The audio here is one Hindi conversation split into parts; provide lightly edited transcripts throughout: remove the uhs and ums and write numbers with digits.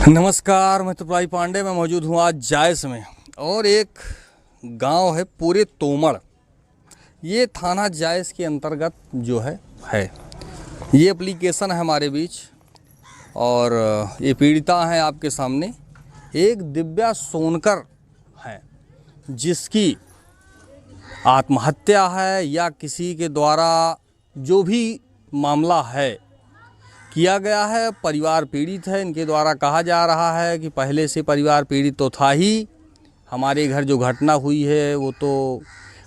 नमस्कार, मैं त्रिपुरारी पांडे। मैं मौजूद हूँ आज जायस में और एक गांव है पूरे तोमड़। ये थाना जायस के अंतर्गत जो है ये एप्लीकेशन है हमारे बीच और ये पीड़िता हैं आपके सामने। एक दिव्या सोनकर है जिसकी आत्महत्या है या किसी के द्वारा जो भी मामला है किया गया है। परिवार पीड़ित है। इनके द्वारा कहा जा रहा है कि पहले से परिवार पीड़ित तो था ही, हमारे घर जो घटना हुई है वो तो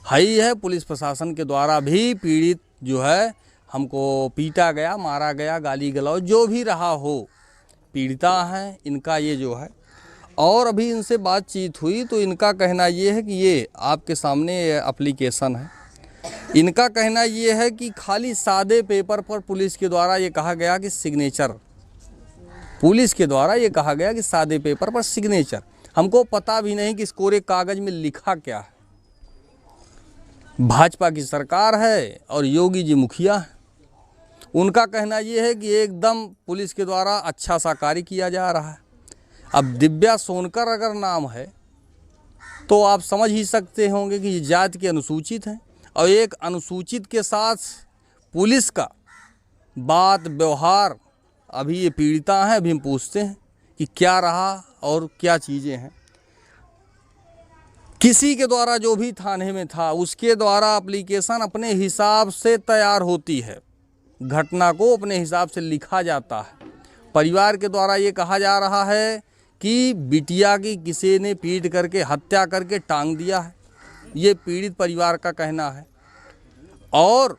है ही है। पुलिस प्रशासन के द्वारा भी पीड़ित जो है हमको पीटा गया, मारा गया, गाली गलौज जो भी रहा हो, पीड़िता हैं इनका ये जो है। और अभी इनसे बातचीत हुई तो इनका कहना ये है कि ये आपके सामने एप्लीकेशन है। इनका कहना ये है कि खाली सादे पेपर पर पुलिस के द्वारा ये कहा गया कि सिग्नेचर, पुलिस के द्वारा ये कहा गया कि सादे पेपर पर सिग्नेचर। हमको पता भी नहीं कि इस कोरे कागज में लिखा क्या है। भाजपा की सरकार है और योगी जी मुखिया हैं। उनका कहना ये है कि एकदम पुलिस के द्वारा अच्छा सा कार्य किया जा रहा है। अब दिव्या सोनकर अगर नाम है तो आप समझ ही सकते होंगे कि ये जाति के अनुसूचित हैं और एक अनुसूचित के साथ पुलिस का बात व्यवहार। अभी ये पीड़िता हैं, अभी हम पूछते हैं कि क्या रहा और क्या चीज़ें हैं। किसी के द्वारा जो भी थाने में था उसके द्वारा एप्लीकेशन अपने हिसाब से तैयार होती है, घटना को अपने हिसाब से लिखा जाता है। परिवार के द्वारा ये कहा जा रहा है कि बिटिया की किसी ने पीट करके हत्या करके टांग दिया है। ये पीड़ित परिवार का कहना है। और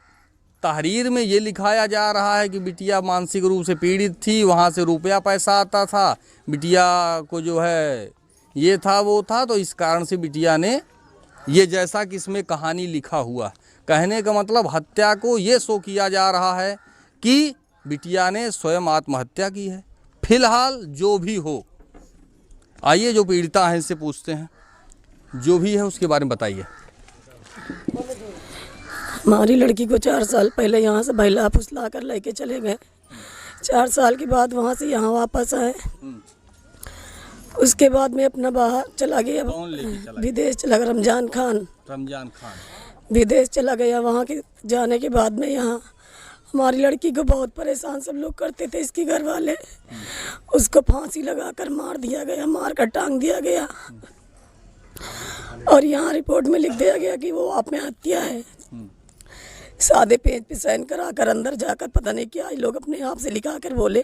तहरीर में ये लिखाया जा रहा है कि बिटिया मानसिक रूप से पीड़ित थी, वहाँ से रुपया पैसा आता था, बिटिया को जो है ये था वो था, तो इस कारण से बिटिया ने ये, जैसा कि इसमें कहानी लिखा हुआ, कहने का मतलब हत्या को ये शो किया जा रहा है कि बिटिया ने स्वयं आत्महत्या की है। फिलहाल जो भी हो, आइए जो पीड़िता हैं इससे पूछते हैं, जो भी है उसके बारे में बताइए। हमारी लड़की को 4 साल पहले यहाँ से बहला फुसला कर लेके चले गए। 4 साल के बाद वहाँ से यहाँ वापस आए। उसके बाद में अपना बाहर चला गया, विदेश चला गया। रमजान खान विदेश चला गया। वहाँ के जाने के बाद में यहाँ हमारी लड़की को बहुत परेशान सब लोग करते थे। इसके घर वाले, उसको फांसी लगाकर मार दिया गया, मार कर टांग दिया गया। और यहाँ रिपोर्ट में लिख दिया गया कि वो आत्महत्या है। सादे पेज पे साइन कराकर अंदर जाकर पता नहीं क्या लोग अपने आप से लिखा कर बोले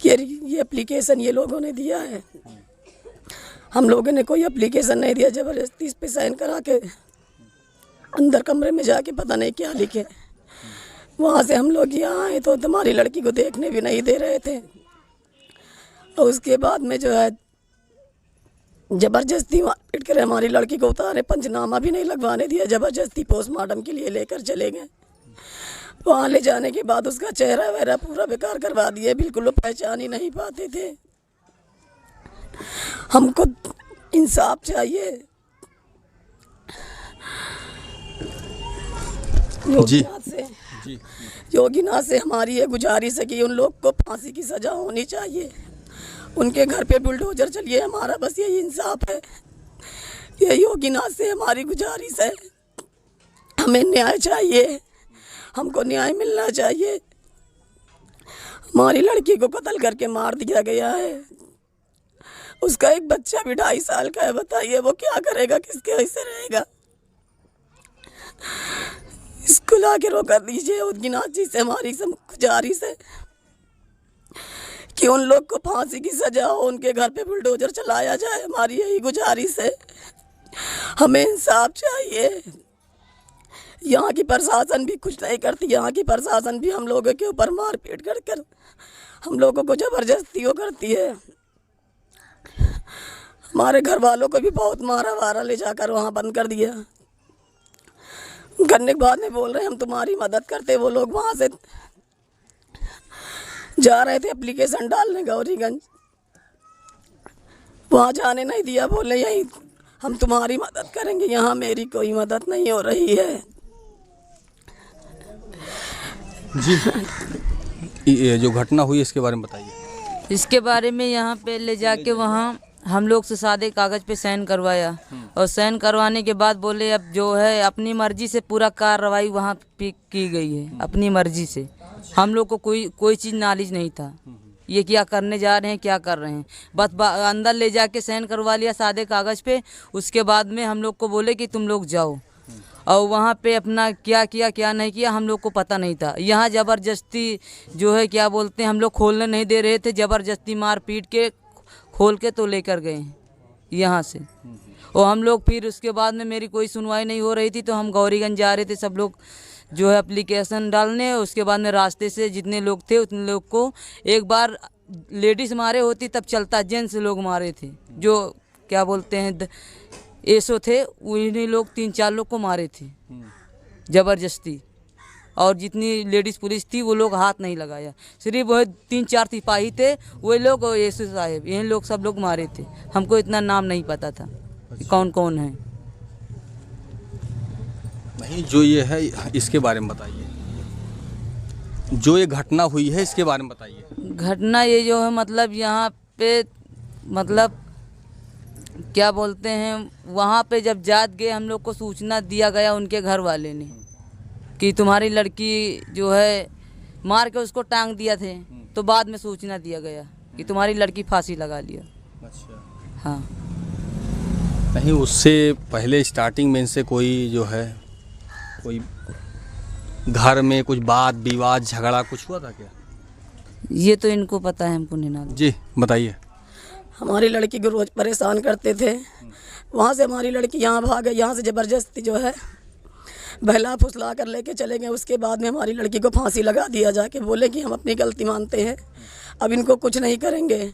कि ये एप्लीकेशन ये लोगों ने दिया है। हम लोगों ने कोई एप्लीकेशन नहीं दिया। ज़बरदस्ती इस पे साइन करा के अंदर कमरे में जाके पता नहीं क्या लिखे। वहाँ से हम लोग यहाँ आए तो हमारी लड़की को देखने भी नहीं दे रहे थे। और उसके बाद में जो है जबरदस्ती मारपीट कर हमारी लड़की को उतारे, पंचनामा भी नहीं लगवाने दिया, जबरदस्ती पोस्टमार्टम के लिए लेकर चले गए। वहाँ ले जाने के बाद उसका चेहरा वगैरह पूरा बेकार करवा दिए, बिल्कुल वो पहचान ही नहीं पाते थे। हमको इंसाफ चाहिए। योगीनाथ से हमारी ये गुजारिश है कि उन लोग को फांसी की सजा होनी चाहिए। उनके घर पे बुलडोजर चलिए, हमारा बस यही इंसाफ है। ये योगीनाथ से हमारी गुजारिश है। हमें न्याय चाहिए, हमको न्याय मिलना चाहिए। हमारी लड़की को कत्ल करके मार दिया गया है। उसका एक बच्चा भी 2.5 साल का है। बताइए वो क्या करेगा, किसके ऐसे रहेगा। इसको लाके रोक दीजिए। योगीनाथ जी से हमारी सब गुजारिश है कि उन लोग को फांसी की सजा हो, उनके घर पे बुलडोजर चलाया जाए। हमारी यही गुजारिश है। हमें इंसाफ चाहिए। यहाँ की प्रशासन भी कुछ नहीं करती। यहाँ की प्रशासन भी हम लोगों के ऊपर मारपीट कर हम लोगों को जबरदस्ती वो करती है। हमारे घर वालों को भी बहुत मारा वारा, ले जाकर वहाँ बंद कर दिया। करने के बाद में बोल रहे हैं हम तुम्हारी मदद करते। वो लोग वहाँ से जा रहे थे एप्लीकेशन डालने गौरीगंज, वहाँ जाने नहीं दिया। बोले यही हम तुम्हारी मदद करेंगे। यहाँ मेरी कोई मदद नहीं हो रही है। जी, ये जो घटना हुई इसके बारे में बताइए। इसके बारे में यहाँ पे ले जाके वहाँ हम लोग से सादे कागज़ पे साइन करवाया और साइन करवाने के बाद बोले अब जो है अपनी मर्जी से पूरा कार्रवाई वहाँ पे की गई है, अपनी मर्जी से। हम लोग को कोई चीज़ नॉलेज नहीं था ये क्या करने जा रहे हैं, क्या कर रहे हैं। बस अंदर ले जाके साइन करवा लिया सादे कागज़ पे। उसके बाद में हम लोग को बोले कि तुम लोग जाओ, और वहाँ पे अपना क्या किया क्या नहीं किया हम लोग को पता नहीं था। यहाँ ज़बरदस्ती जो है क्या बोलते हैं, हम लोग खोलने नहीं दे रहे थे, ज़बरदस्ती मार पीट के खोल के तो लेकर गए हैं यहाँ से। और हम लोग फिर उसके बाद में मेरी कोई सुनवाई नहीं हो रही थी, तो हम गौरीगंज जा रहे थे सब लोग जो है एप्लीकेशन डालने। उसके बाद में रास्ते से जितने लोग थे उतने लोग को एक बार लेडीज़ मारे होती तब चलता, जेंट्स लोग मारे थे जो क्या बोलते हैं एसो थे, उन्हीं लोग 3-4 लोग को मारे थे ज़बरदस्ती। और जितनी लेडीज़ पुलिस थी वो लोग हाथ नहीं लगाया, सिर्फ वो 3-4 सिपाही थे वो लोग और एसो साहब, यही लोग सब लोग मारे थे। हमको इतना नाम नहीं पता था कि कौन कौन है। नहीं, जो ये है इसके बारे में बताइए, जो ये घटना हुई है इसके बारे में बताइए। घटना ये जो है मतलब यहाँ पे मतलब क्या बोलते हैं, वहाँ पे जब जात गए हम लोग को सूचना दिया गया उनके घर वाले ने कि तुम्हारी लड़की जो है मार के उसको टांग दिया थे, तो बाद में सूचना दिया गया कि तुम्हारी लड़की फांसी लगा लिया। अच्छा। हाँ। नहीं, उससे पहले स्टार्टिंग में इनसे कोई जो है कोई घर में कुछ बात विवाद झगड़ा कुछ हुआ था क्या? ये तो इनको पता है, हमको नहीं मालूम। जी बताइए। हमारी लड़की को रोज़ परेशान करते थे। वहाँ से हमारी लड़की यहाँ भाग गई, यहाँ से ज़बरदस्ती जो है बहला फुसला कर लेके चले गए। उसके बाद में हमारी लड़की को फांसी लगा दिया, जाके बोले कि हम अपनी गलती मानते हैं, अब इनको कुछ नहीं करेंगे।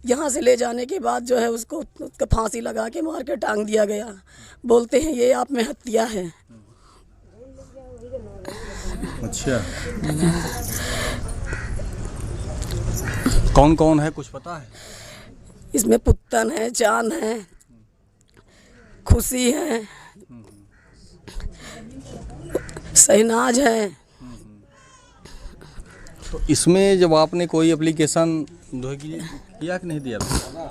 यहाँ से ले जाने के बाद जो है उसका फांसी लगा के मार के टांग दिया गया। बोलते हैं ये आप में हत्या है। अच्छा। कौन कौन है कुछ पता है? इसमें पुत्तन है, चांद है, खुशी है, शहनाज है। तो इसमें जब आपने कोई एप्लीकेशन किया कि नहीं दिया था?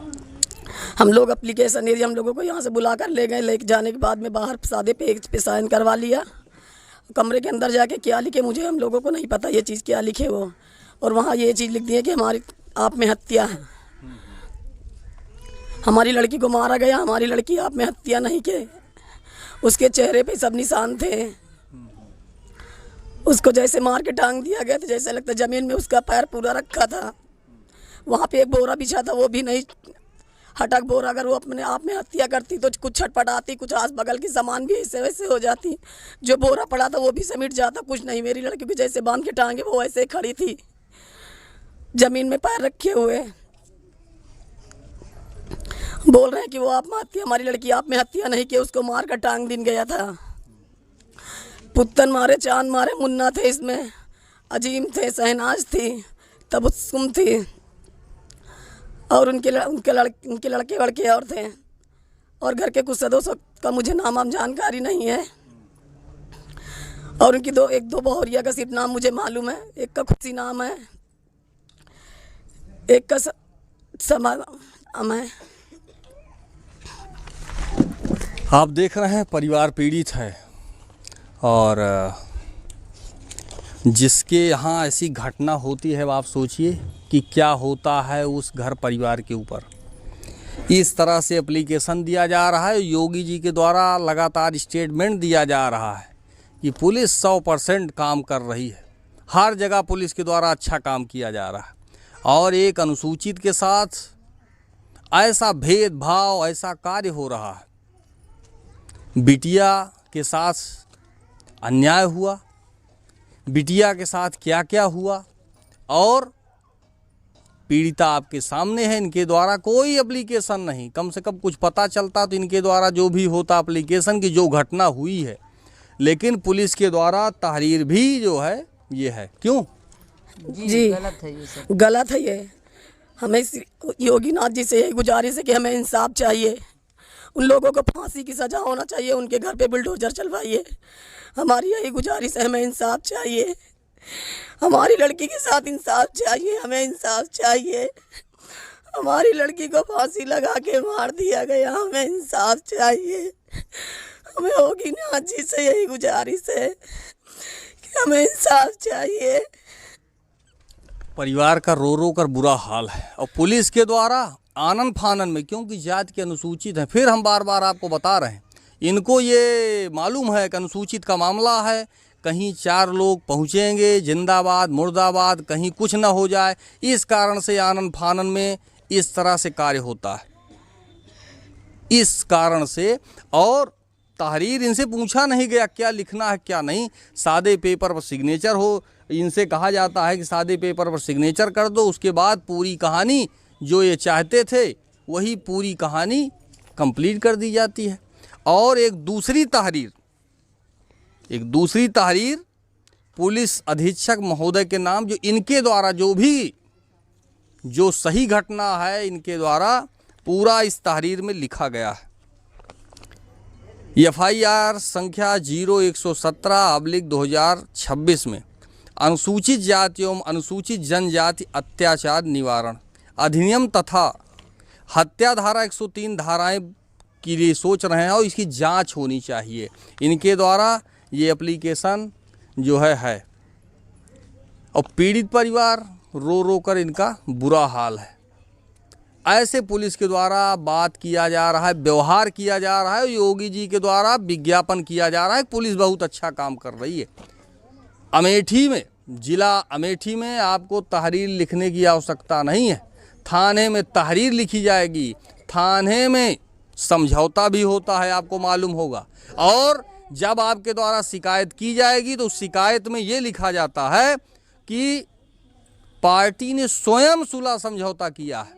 हम लोग एप्लीकेशन दिए, हम लोगों को यहाँ से बुला कर ले गए। लेके जाने के बाद में बाहर सादे पेज पे साइन करवा लिया। कमरे के अंदर जाके क्या लिखे मुझे हम लोगों को नहीं पता ये चीज़ क्या लिखे वो, और वहाँ ये चीज़ लिख दी है कि हमारी आप में हत्या है। हमारी लड़की को मारा गया, हमारी लड़की आप में हत्या नहीं के। उसके चेहरे पे सब निशान थे। उसको जैसे मार के टांग दिया गया तो जैसे लगता ज़मीन में उसका पैर पूरा रखा था। वहाँ पे एक बोरा बिछा था, वो भी नहीं हटक बोरा। अगर वो अपने आप में हत्या करती तो कुछ छटपटाती, कुछ आस बगल की सामान भी ऐसे वैसे हो जाती। जो बोरा पड़ा था वो भी समेट जाता, कुछ नहीं। मेरी लड़की भी जैसे बांध के टांगे वो ऐसे खड़ी थी, ज़मीन में पैर रखे हुए। बोल रहे हैं कि वो आप में हत्या, हमारी लड़की आप में हत्या नहीं कि उसको मार कर टांग दिन गया था। पुत्तन मारे, चांद मारे, मुन्ना थे इसमें, अजीम थे, शहनाज थी, तबस्सुम थी, और उनके लड़के और थे। और घर के कुछ सदस्यों का मुझे नाम जानकारी नहीं है। और उनकी एक दो बहुरिया का सिर्फ नाम मुझे मालूम है। एक का खुशी नाम है, एक का नाम है। आप देख रहे हैं परिवार पीड़ित है, और जिसके यहाँ ऐसी घटना होती है आप सोचिए कि क्या होता है उस घर परिवार के ऊपर। इस तरह से एप्लीकेशन दिया जा रहा है, योगी जी के द्वारा लगातार स्टेटमेंट दिया जा रहा है कि पुलिस 100% काम कर रही है, हर जगह पुलिस के द्वारा अच्छा काम किया जा रहा है, और एक अनुसूचित के साथ ऐसा भेदभाव, ऐसा कार्य हो रहा है। बिटिया के साथ अन्याय हुआ, बिटिया के साथ क्या क्या हुआ, और पीड़िता आपके सामने है। इनके द्वारा कोई एप्लीकेशन नहीं, कम से कम कुछ पता चलता तो इनके द्वारा जो भी होता एप्लीकेशन की जो घटना हुई है, लेकिन पुलिस के द्वारा तहरीर भी जो है ये है। क्यों जी गलत है ये सब, गलत है ये। हमें योगीनाथ जी से यही गुजारिश है कि हमें इंसाफ चाहिए। उन लोगों को फांसी की सज़ा होना चाहिए, उनके घर पे बुलडोजर चलवाइए। हमारी यही गुजारिश है, हमें इंसाफ चाहिए। हमारी लड़की के साथ इंसाफ चाहिए, हमें इंसाफ चाहिए। हमारी लड़की को फांसी लगा के मार दिया गया, हमें इंसाफ चाहिए। हमें होगी नाथ जी से यही गुजारिश है कि हमें इंसाफ चाहिए। परिवार का रो रो कर बुरा हाल है और पुलिस के द्वारा आनन फानन में, क्योंकि जात के अनुसूचित हैं, फिर हम बार बार आपको बता रहे हैं, इनको ये मालूम है कि अनुसूचित का मामला है, कहीं 4 लोग पहुँचेंगे, जिंदाबाद मुर्दाबाद, कहीं कुछ ना हो जाए, इस कारण से आनन फानन में इस तरह से कार्य होता है। इस कारण से, और तहरीर इनसे पूछा नहीं गया क्या लिखना है क्या नहीं, सादे पेपर पर सिग्नेचर हो, इनसे कहा जाता है कि सादे पेपर पर सिग्नेचर कर दो, उसके बाद पूरी कहानी जो ये चाहते थे वही पूरी कहानी कंप्लीट कर दी जाती है। और एक दूसरी तहरीर पुलिस अधीक्षक महोदय के नाम, जो इनके द्वारा जो सही घटना है इनके द्वारा पूरा इस तहरीर में लिखा गया है। FIR संख्या 0117/2026 में अनुसूचित जाति एवं अनुसूचित जनजाति अत्याचार निवारण अधिनियम तथा हत्या धारा 103 धाराएं के लिए सोच रहे हैं और इसकी जांच होनी चाहिए। इनके द्वारा ये एप्लीकेशन जो है और पीड़ित परिवार रो रो कर इनका बुरा हाल है। ऐसे पुलिस के द्वारा बात किया जा रहा है, व्यवहार किया जा रहा है, योगी जी के द्वारा विज्ञापन किया जा रहा है, पुलिस बहुत अच्छा काम कर रही है। अमेठी में, जिला अमेठी में आपको तहरीर लिखने की आवश्यकता नहीं है, थाने में तहरीर लिखी जाएगी, थाने में समझौता भी होता है, आपको मालूम होगा। और जब आपके द्वारा शिकायत की जाएगी तो शिकायत में ये लिखा जाता है कि पार्टी ने स्वयं सुलह समझौता किया है।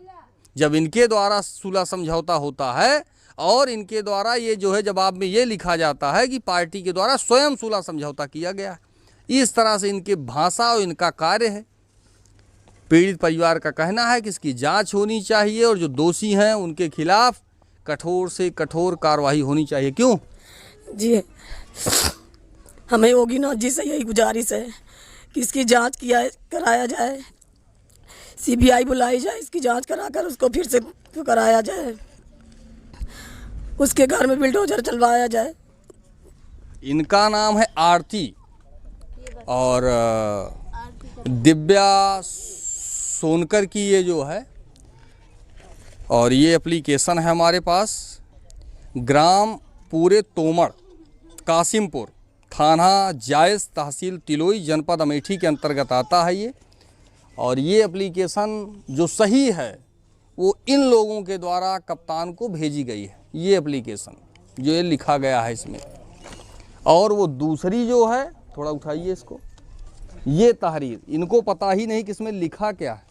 जब इनके द्वारा सुलह समझौता होता है और इनके द्वारा ये जो है जवाब में ये लिखा जाता है कि पार्टी के द्वारा स्वयं सुलह समझौता किया गया है, इस तरह से इनके भाषा और इनका कार्य है। पीड़ित परिवार का कहना है कि इसकी जांच होनी चाहिए और जो दोषी हैं उनके खिलाफ कठोर से कठोर कार्रवाई होनी चाहिए। क्यों जी, हमें योगी नाथ जी से यही गुजारिश है कि इसकी जांच कराया जाए, CBI बुलाई जाए, इसकी जांच कराकर उसको फिर से कराया जाए, उसके घर में बिल्डोजर चलवाया जाए। इनका नाम है आरती और दिव्या सोनकर की ये जो है, और ये एप्लीकेशन है हमारे पास। ग्राम पूरे तोमड़, कासिमपुर, थाना जायस, तहसील तिलोई, जनपद अमेठी के अंतर्गत आता है ये। और ये एप्लीकेशन जो सही है वो इन लोगों के द्वारा कप्तान को भेजी गई है, ये एप्लीकेशन जो ये लिखा गया है इसमें। और वो दूसरी जो है, थोड़ा उठाइए इसको, ये तहरीर इनको पता ही नहीं कि इसमें लिखा क्या है।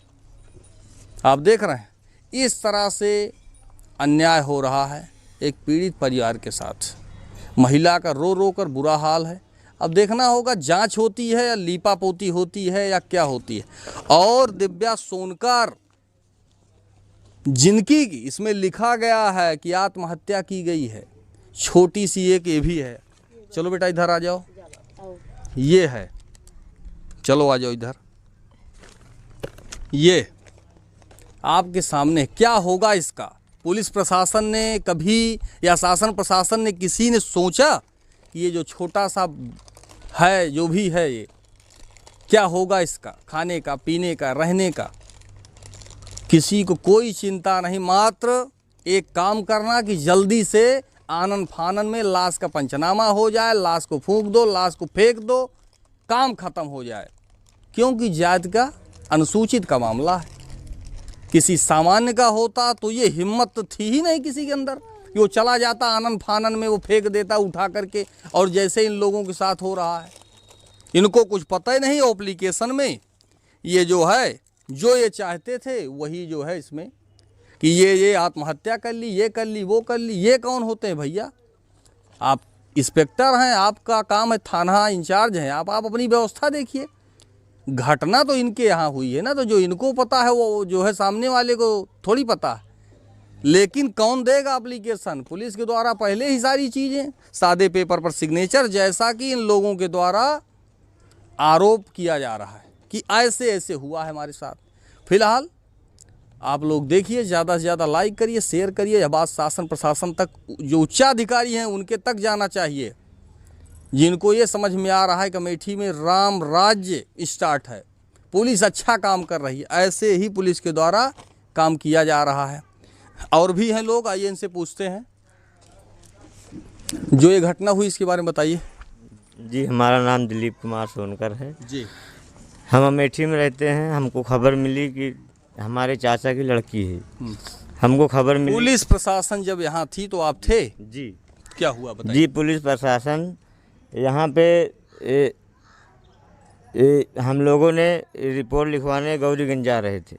आप देख रहे हैं इस तरह से अन्याय हो रहा है एक पीड़ित परिवार के साथ। महिला का रो रो कर बुरा हाल है। अब देखना होगा जांच होती है या लीपापोती होती है या क्या होती है। और दिव्या सोनकर जिनकी इसमें लिखा गया है कि आत्महत्या की गई है, छोटी सी एक ये भी है। चलो बेटा इधर आ जाओ, ये है, चलो आ जाओ इधर। ये आपके सामने क्या होगा इसका। पुलिस प्रशासन ने कभी या शासन प्रशासन ने किसी ने सोचा कि ये जो छोटा सा है जो भी है ये क्या होगा इसका, खाने का, पीने का, रहने का, किसी को कोई चिंता नहीं। मात्र एक काम करना कि जल्दी से आनन फानन में लाश का पंचनामा हो जाए, लाश को फूंक दो, लाश को फेंक दो, काम खत्म हो जाए। क्योंकि जात का अनुसूचित का मामला है। किसी सामान्य का होता तो ये हिम्मत तो थी ही नहीं किसी के अंदर कि वो चला जाता आनन फानन में, वो फेंक देता उठा करके। और जैसे इन लोगों के साथ हो रहा है, इनको कुछ पता ही नहीं। एप्लीकेशन में ये जो है, जो ये चाहते थे वही जो है इसमें कि ये आत्महत्या कर ली, ये कर ली, वो कर ली। ये कौन होते हैं भैया? आप इंस्पेक्टर हैं, आपका काम है, थाना इंचार्ज हैं, आप अपनी व्यवस्था देखिए। घटना तो इनके यहाँ हुई है ना, तो जो इनको पता है वो जो है सामने वाले को थोड़ी पता है। लेकिन कौन देगा एप्लीकेशन? पुलिस के द्वारा पहले ही सारी चीज़ें सादे पेपर पर सिग्नेचर, जैसा कि इन लोगों के द्वारा आरोप किया जा रहा है कि ऐसे ऐसे हुआ है हमारे साथ। फिलहाल आप लोग देखिए, ज़्यादा से ज़्यादा लाइक करिए, शेयर करिए। यह बात शासन प्रशासन तक, जो उच्चाधिकारी हैं उनके तक जाना चाहिए, जिनको ये समझ में आ रहा है कि अमेठी में राम राज्य स्टार्ट है, पुलिस अच्छा काम कर रही है। ऐसे ही पुलिस के द्वारा काम किया जा रहा है। और भी हैं लोग, आइए इनसे पूछते हैं। जो ये घटना हुई इसके बारे में बताइए। जी, हमारा नाम दिलीप कुमार सोनकर है जी। हम अमेठी में रहते हैं। हमको खबर मिली कि हमारे चाचा की लड़की है। हमको खबर मिली। पुलिस प्रशासन जब यहाँ थी तो आप थे? जी। क्या हुआ बताइए। जी, पुलिस प्रशासन यहाँ पे हम लोगों ने रिपोर्ट लिखवाने गौरीगंज जा रहे थे।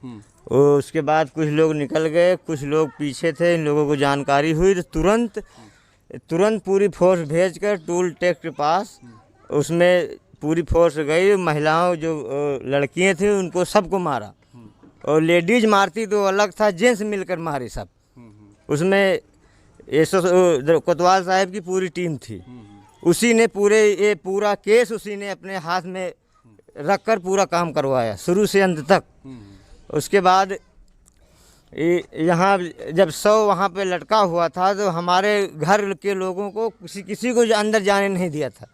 उसके बाद कुछ लोग निकल गए, कुछ लोग पीछे थे। इन लोगों को जानकारी हुई तो तुरंत पूरी फोर्स भेजकर टूल टेक के पास उसमें पूरी फोर्स गई। महिलाओं जो लड़कियां थी उनको सबको मारा, और लेडीज मारती तो अलग था, जेंट्स मिलकर मारे सब। उसमें कोतवाल साहब की पूरी टीम थी। उसी ने पूरा केस उसी ने अपने हाथ में रखकर पूरा काम करवाया शुरू से अंत तक। उसके बाद यहाँ जब 100 वहाँ पे लटका हुआ था तो हमारे घर के लोगों को किसी को अंदर जाने नहीं दिया था,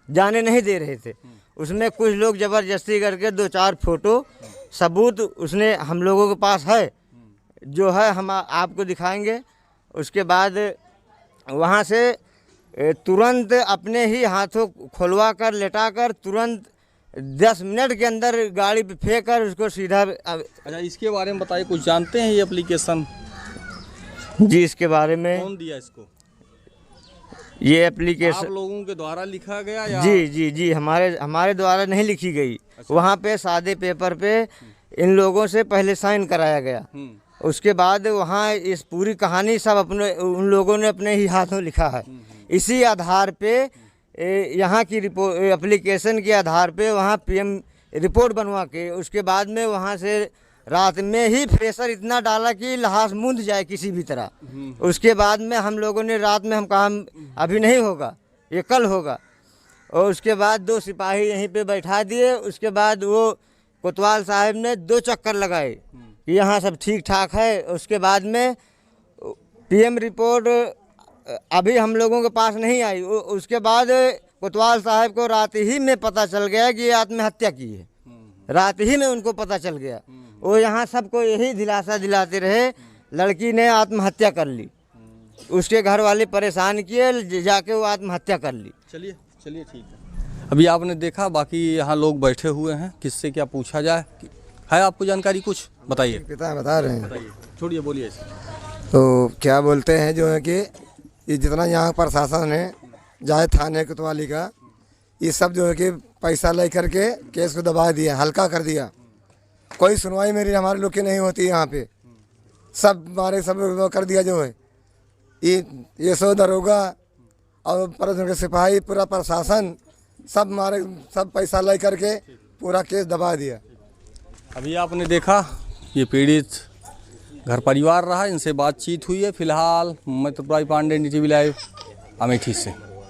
जाने नहीं दे रहे थे। उसमें कुछ लोग ज़बरदस्ती करके 2-4 फोटो सबूत उसने हम लोगों के पास है, जो है हम आपको दिखाएंगे। उसके बाद वहाँ से तुरंत अपने ही हाथों खुलवा कर लेटा कर तुरंत 10 मिनट के अंदर गाड़ी पे फेंक कर उसको सीधा। अच्छा, इसके बारे में बताइए, कुछ जानते हैं ये एप्लीकेशन? जी, इसके बारे में कौन दिया इसको? ये एप्लीकेशन आप लोगों के द्वारा लिखा गया या? जी, हमारे द्वारा नहीं लिखी गई। अच्छा। वहाँ पे सादे पेपर पे इन लोगों से पहले साइन कराया गया। उसके बाद वहाँ इस पूरी कहानी सब उन लोगों ने अपने ही हाथों लिखा है। इसी आधार पे यहाँ की रिपोर्ट एप्लीकेशन के आधार पे वहाँ PM रिपोर्ट बनवा के उसके बाद में वहाँ से रात में ही प्रेशर इतना डाला कि लाश मूंद जाए किसी भी तरह। उसके बाद में हम लोगों ने रात में हम कहा अभी नहीं होगा, ये कल होगा। और उसके बाद 2 सिपाही यहीं पे बैठा दिए। उसके बाद वो कोतवाल साहब ने 2 चक्कर लगाए कि यहाँ सब ठीक ठाक है। उसके बाद में PM रिपोर्ट अभी हम लोगों के पास नहीं आई। उसके बाद कोतवाल साहब को रात ही में पता चल गया कि ये आत्महत्या की है। रात ही में उनको पता चल गया। वो यहाँ सबको यही दिलासा दिलाते रहे लड़की ने आत्महत्या कर ली। उसके घर वाले परेशान किए, जाके वो आत्महत्या कर ली। चलिए ठीक है। अभी आपने देखा, बाकी यहाँ लोग बैठे हुए हैं, किससे क्या पूछा जाए? है आपको जानकारी कुछ? बताइए। पिता बता रहे हैं। बताइए, छोड़िए, बोलिए। तो क्या बोलते हैं जो है कि ये जितना यहाँ प्रशासन है, चाहे थाने कोतवाली का, ये सब जो है कि पैसा ले करके केस को दबा दिया, हल्का कर दिया। कोई सुनवाई मेरी हमारे लोग की नहीं होती यहाँ पे। सब हमारे सब कर दिया जो है ये 100 दरोगा और के सिपाही, पूरा प्रशासन सब हमारे सब पैसा ले करके पूरा केस दबा दिया। अभी आपने देखा, ये पीड़ित घर परिवार रहा, इनसे बातचीत हुई है। फिलहाल मैं त्रिपुरारी पांडे, NDTV लाइव, अमेठी से।